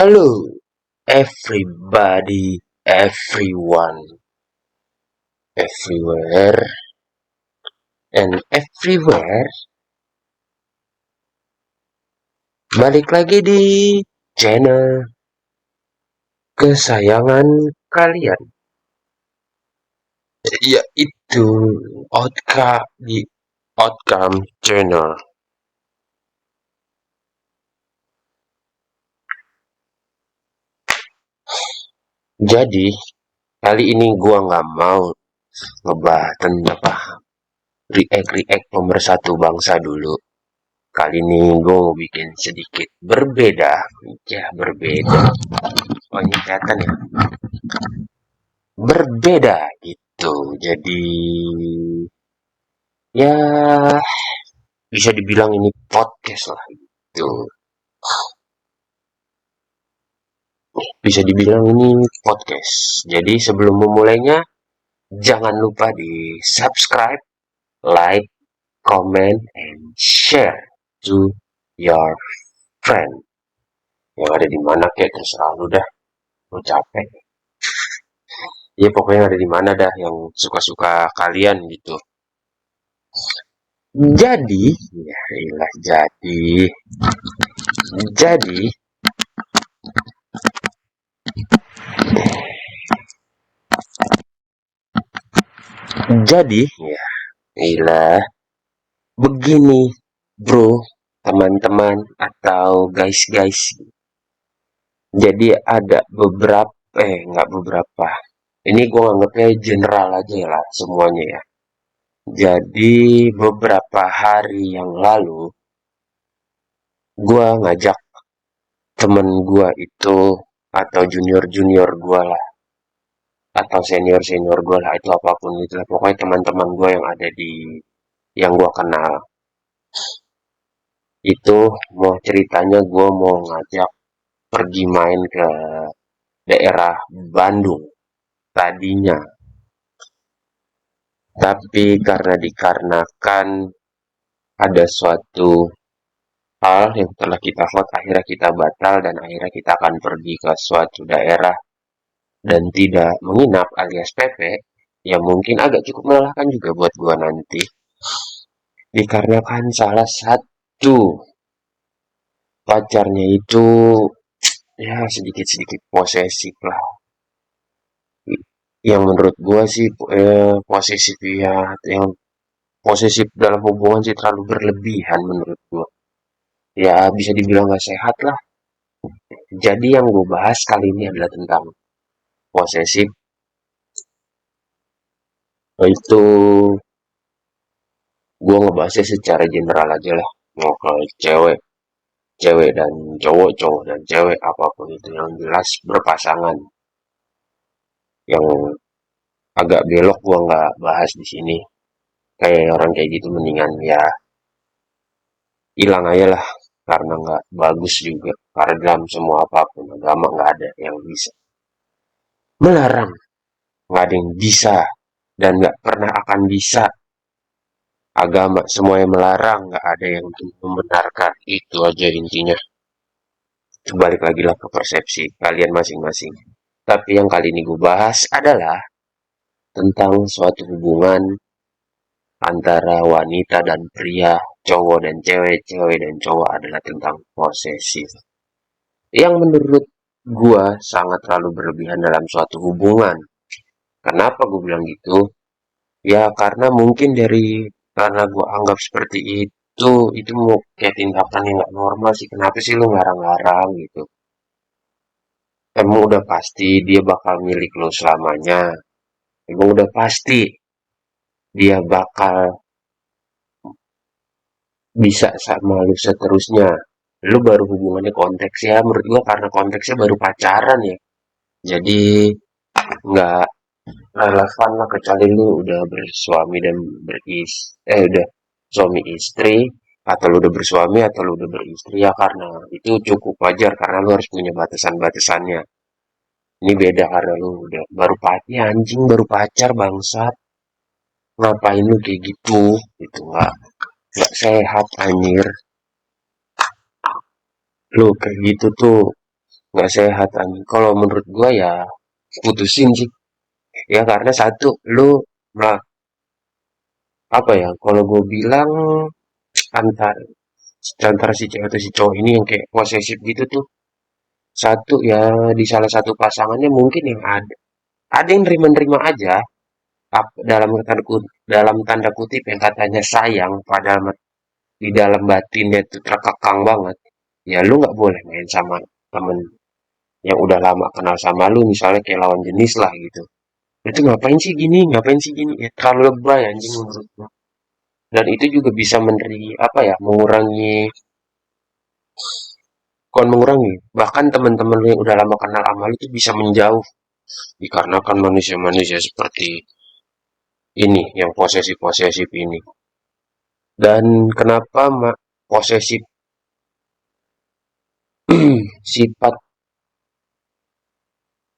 Hello, everybody, everyone, everywhere, and everywhere. Balik lagi di channel kesayangan kalian, yaitu di Outcome Channel. Jadi, kali ini gua nggak mau ngebahas tentang react pemersatu bangsa dulu. Kali ini gue mau bikin sedikit berbeda. Ya, berbeda. Oh, ini kelihatan ya. Berbeda gitu. Jadi, ya bisa dibilang ini podcast lah gitu. Bisa dibilang ini podcast. Jadi sebelum memulainya, jangan lupa di subscribe, like, comment, and share to your friend. Yang ada di mana kayak terserah lu dah. Lu capek. Ya pokoknya ada di mana dah yang suka-suka kalian gitu. Jadi, ya iyalah jadi, ya iyalah begini, bro, teman-teman atau guys. Jadi ada nggak beberapa. Ini gue anggapnya general aja lah semuanya ya. Jadi beberapa hari yang lalu, gue ngajak temen gue itu atau junior gue lah atau senior gue lah itu apapun itu lah. Pokoknya teman-teman gue yang ada di yang gue kenal itu mau ceritanya gue mau ngajak pergi main ke daerah Bandung tadinya. Tapi karena dikarenakan ada suatu hal yang telah kita vote, akhirnya kita batal dan akhirnya kita akan pergi ke suatu daerah dan tidak menginap alias PP yang mungkin agak cukup melelahkan juga buat gua nanti. Dikarenakan salah satu pacarnya itu ya sedikit-sedikit posesif lah. Yang menurut gua sih posesif ya, yang posesif dalam hubungan sih terlalu berlebihan menurut gua. Ya bisa dibilang gak sehat lah. Jadi yang gue bahas kali ini adalah tentang posesif. Itu gue ngebahasnya secara general aja lah. Mau ke cewek, cewek dan cowok, cowok dan cewek, apapun itu yang jelas berpasangan. Yang agak belok gue nggak bahas di sini. Kayak orang kayak gitu mendingan ya hilang aja lah. Karena nggak bagus juga. Karena dalam semua apapun agama nggak ada yang bisa melarang. Nggak ada yang bisa dan nggak pernah akan bisa. Agama semuanya melarang, nggak ada yang membenarkan. Itu aja intinya. Balik lagi lah ke persepsi kalian masing-masing. Tapi yang kali ini gue bahas adalah tentang suatu hubungan antara wanita dan pria, cowok dan cewek dan cowok adalah tentang posesif. Yang menurut gue sangat terlalu berlebihan dalam suatu hubungan. Kenapa gue bilang gitu? Ya karena mungkin karena gue anggap seperti itu mau kayak tindakan yang nggak normal sih. Kenapa sih lu ngarang-ngarang gitu? Emang udah pasti dia bakal milik lo selamanya. Emang udah pasti dia bakal bisa sama lu seterusnya. Lu baru hubungannya konteksnya, menurut gua karena konteksnya baru pacaran ya. Jadi nggak relevan lah kecuali lu udah bersuami dan udah suami istri atau lu udah bersuami atau lu udah beristri ya karena itu cukup wajar karena lu harus punya batasan-batasannya. Ini beda karena lu udah baru pacar anjing baru pacar bangsat. Ngapain lu kayak gitu? Itu nggak sehat anjir. Lu kayak gitu tuh nggak sehat anjing. Kalau menurut gua ya putusin sih. Ya karena satu, lu nah, apa ya? Kalau gue bilang antar antara si cewek atau si cowok ini yang kayak posesif gitu tuh, satu ya di salah satu pasangannya mungkin yang ada yang nerima-nerima aja, dalam tanda kutip yang katanya sayang, padahal di dalam batinnya itu terkekang banget. Ya lu nggak boleh main sama temen yang udah lama kenal sama lu, misalnya kayak lawan jenis lah gitu. Itu ngapain sih gini, ngapain sih gini, ya terlalu lebay anjing menurut gua. Dan itu juga bisa apa ya, mengurangi, bukan mengurangi, bahkan teman-teman lu yang udah lama kenal sama lu itu bisa menjauh dikarenakan manusia-manusia seperti ini yang posesif-posesif ini. Dan kenapa posesif sifat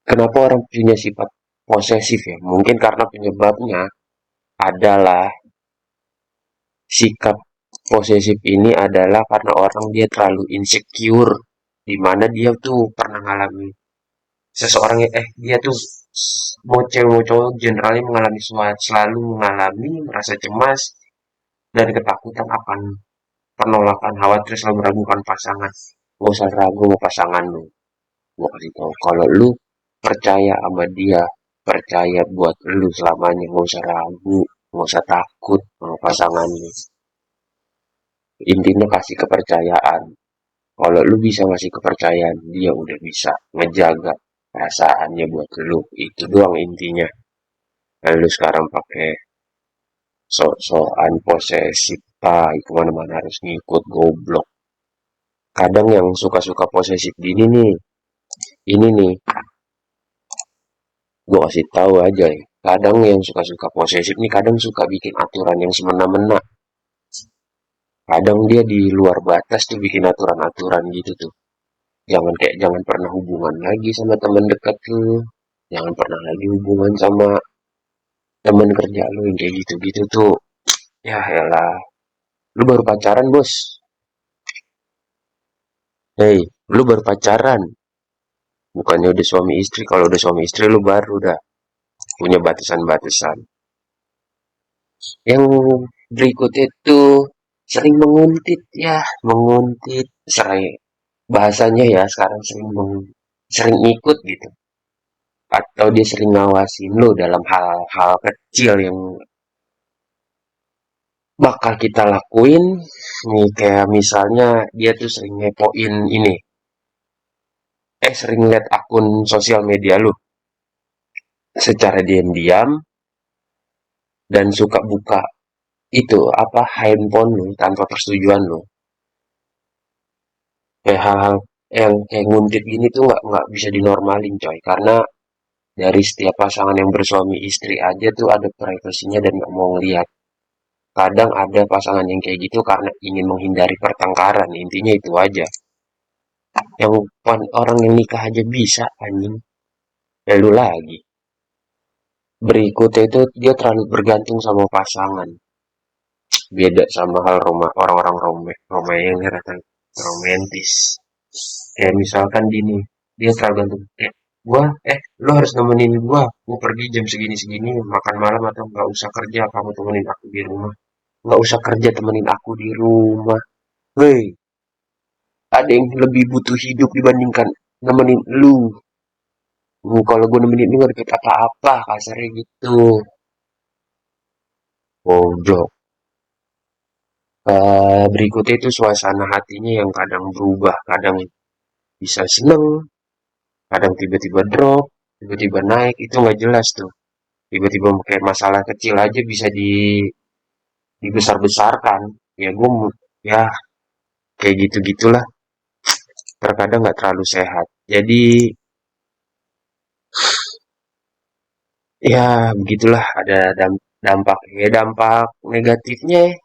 kenapa orang punya sifat posesif ya? Mungkin karena penyebabnya adalah sikap posesif ini adalah karena orang dia terlalu insecure, di mana dia tuh pernah ngalami seseorang yang dia tuh mau cewek mau cowok generalnya mengalami selalu mengalami merasa cemas dan ketakutan akan penolakan, khawatir selalu meragukan pasangan. Gak usah ragu sama pasangan lu. Gua kasih tau, kalau lu percaya sama dia, percaya buat lu selamanya, gak usah ragu, gak usah takut sama pasangan lu. Intinya kasih kepercayaan. Kalau lu bisa ngasih kepercayaan, dia udah bisa ngejaga perasaannya buat lu. Itu doang intinya. Lalu sekarang pakai sok-sokan posesif, kemana-mana harus ngikut, goblok. Kadang yang suka-suka posesif gini nih, ini nih, gue kasih tahu aja ya. Kadang yang suka-suka posesif nih, kadang suka bikin aturan yang semena-mena. Kadang dia di luar batas tuh bikin aturan-aturan gitu tuh. Jangan pernah hubungan lagi sama teman dekat lu. Jangan pernah lagi hubungan sama teman kerja lu yang kayak gitu-gitu tuh. Ya elah, lu baru pacaran, Bos. Hei, lu baru pacaran. Bukannya udah suami istri. Kalau udah suami istri lu baru dah punya batasan-batasan. Yang berikutnya itu sering menguntit ya, menguntit. Bahasanya ya sekarang sering ikut gitu. Atau dia sering ngawasin lo dalam hal-hal kecil yang bakal kita lakuin. Nih kayak misalnya dia tuh sering ngepoin ini. Sering lihat akun sosial media lu secara diam-diam dan suka buka itu apa handphone lu tanpa persetujuan lu. Kayak hal-hal yang kayak nguntit gini tuh nggak bisa dinormalin coy, karena dari setiap pasangan yang bersuami istri aja tuh ada privasinya dan nggak mau ngeliat. Kadang ada pasangan yang kayak gitu karena ingin menghindari pertengkaran, intinya itu aja. Yang orang yang nikah aja bisa anjing, lalu lagi. Berikutnya itu dia terlalu bergantung sama pasangan. Beda sama hal orang-orang Romeo romantis. Kayak misalkan gini, dia selalu gantung. Gua, lo harus nemenin gua pergi jam segini-segini, makan malam atau nggak usah kerja, kamu temenin aku di rumah. Nggak usah kerja, temenin aku di rumah. Weh, ada yang lebih butuh hidup dibandingkan nemenin lu. Kalau gue nemenin lu gak dapet apa-apa, kasarnya gitu. Pojok. Berikutnya itu suasana hatinya yang kadang berubah, kadang bisa seneng, kadang tiba-tiba drop, tiba-tiba naik, itu nggak jelas tuh. Tiba-tiba kayak masalah kecil aja bisa dibesar-besarkan. Ya gue, ya kayak gitu-gitulah. Terkadang nggak terlalu sehat. Jadi ya begitulah ada dampak. Ya dampak negatifnya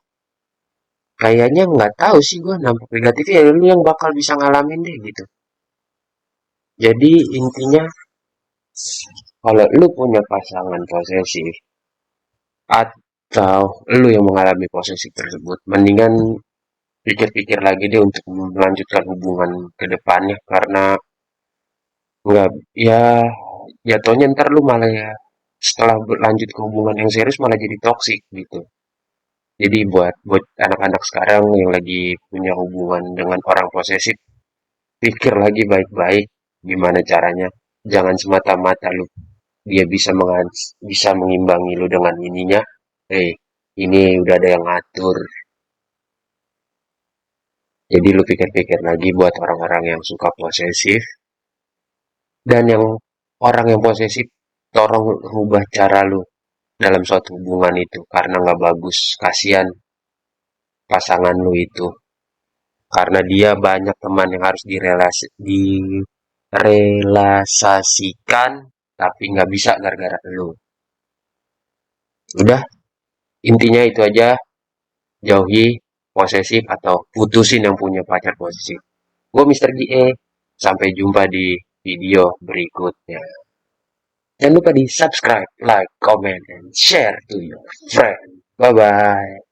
kayaknya nggak tahu sih gue, dampak negatifnya ya lu yang bakal bisa ngalamin deh gitu. Jadi intinya kalau lu punya pasangan posesif atau lu yang mengalami posesif tersebut, mendingan pikir-pikir lagi deh untuk melanjutkan hubungan ke depannya, karena Nggak, ya jatuhnya ntar lu malah ya setelah berlanjut ke hubungan yang serius malah jadi toksik gitu. Jadi buat buat anak-anak sekarang yang lagi punya hubungan dengan orang posesif, pikir lagi baik-baik gimana caranya. Jangan semata-mata lu dia bisa mengimbangi lu dengan ininya. Ini udah ada yang ngatur. Jadi lu pikir-pikir lagi buat orang-orang yang suka posesif dan yang orang yang posesif, tolong rubah cara lu dalam suatu hubungan itu karena nggak bagus. Kasihan pasangan lu itu karena dia banyak teman yang harus direlasasikan tapi nggak bisa gara-gara lu. Udah, intinya itu aja. Jauhi posesif atau putusin yang punya pacar posesif. Gue Mister GE. Sampai jumpa di video berikutnya. Jangan lupa di subscribe, like, comment, and share to your friend. Bye-bye.